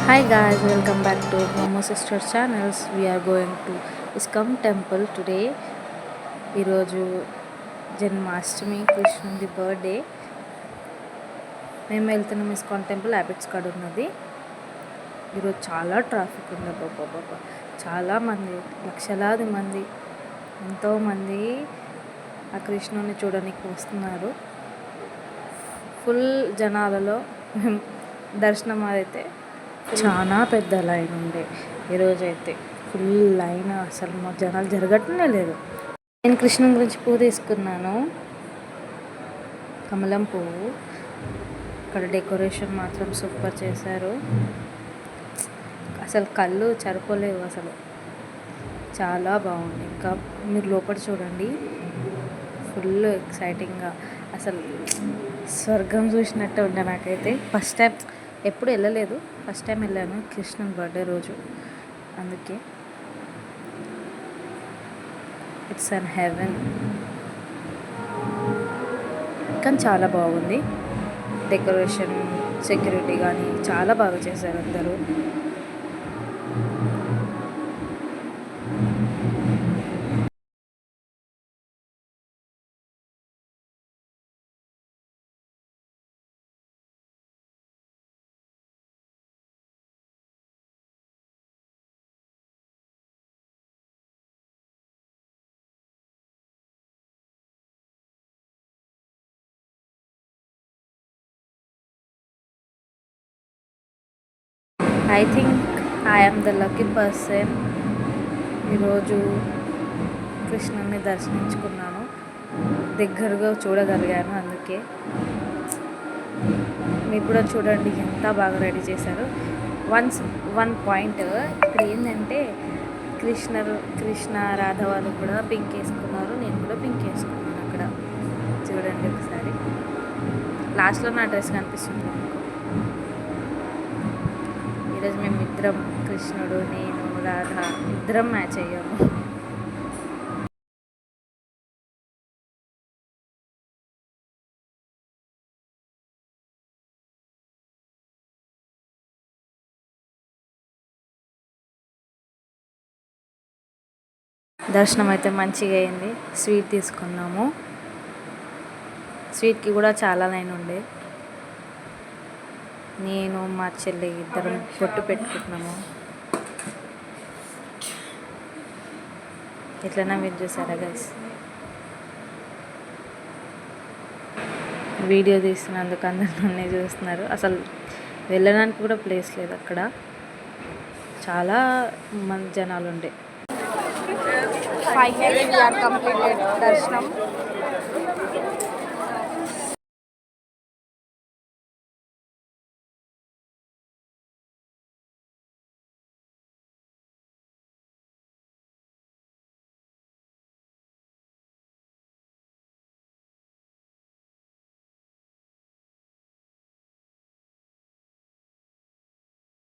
Hi guys, welcome back to Momo Sister Channels. We are going to Iskam Temple today. ఈరోజు జన్మాష్టమి కృష్ణుడి birthday. మేము వెళ్తున్నాం ISKCON temple habits card ఉన్నది. ఈరోజు చాలా ట్రాఫిక్ ఉంది బాబా. చాలామంది లక్షలాది మంది ఎంతోమంది ఆ కృష్ణుని చూడడానికి వస్తున్నారు. ఫుల్ జనాలలో మేము దర్శనం అయితే చాలా పెద్ద లైన్ ఉండే. ఈరోజైతే ఫుల్ లైన్, అసలు మా జనాలు జరగటమే లేదు. నేను కృష్ణుని గురించి పువ్వు తీసుకున్నాను, కమలం పువ్వు. ఇక్కడ డెకరేషన్ మాత్రం సూపర్ చేశారు. అసలు కళ్ళు సరిపోలేవు, అసలు చాలా బాగుంది. ఇంకా మీరు లోపల చూడండి, ఫుల్ ఎక్సైటింగ్గా, అసలు స్వర్గం చూసినట్టు ఉండే నాకైతే. ఫస్ట్ టైం, ఎప్పుడు వెళ్ళలేదు, ఫస్ట్ టైం వెళ్ళాను కృష్ణుని బర్త్డే రోజు. అందుకే ఇట్స్ అన్ హెవెన్. కానీ చాలా బాగుంది డెకరేషన్, సెక్యూరిటీ కానీ చాలా బాగా చేశారు అందరూ. I think I am the lucky person. ఈరోజు కృష్ణుని దర్శించుకున్నాను, దగ్గరగా చూడగలిగాను. అందుకే మీరు కూడా చూడండి ఎంత బాగా రెడీ చేశారు. వన్ పాయింట్ ఇక్కడ ఏంటంటే, కృష్ణ రాధ వాళ్ళు కూడా పింక్ వేసుకున్నారు, నేను కూడా పింక్ వేసుకున్నాను. అక్కడ చూడండి ఒకసారి, లాస్ట్లో నా డ్రెస్ కనిపిస్తుంది మీకు. ఈరోజు మేము ఇద్దరం, కృష్ణుడు, నేను, రాధ ఇద్దరం మ్యాచ్ అయ్యాము. దర్శనం అయితే మంచిగా అయింది. స్వీట్ తీసుకున్నాము, స్వీట్కి కూడా చాలా లైన్ ఉండే. నేను మా చెల్లి ఇద్దరం బొట్టు పెట్టుకుంటున్నాము. ఎట్లన్నా మీరు చూసారా గైస్? వీడియో తీస్తున్నందుకు అందరూ నన్నే చూస్తున్నారు. అసలు వెళ్ళడానికి కూడా ప్లేస్ లేదు అక్కడ, చాలా మంది జనాలు ఉండే. ఫైనల్లీ వి ఆర్ కంప్లీటెడ్ దర్శనం.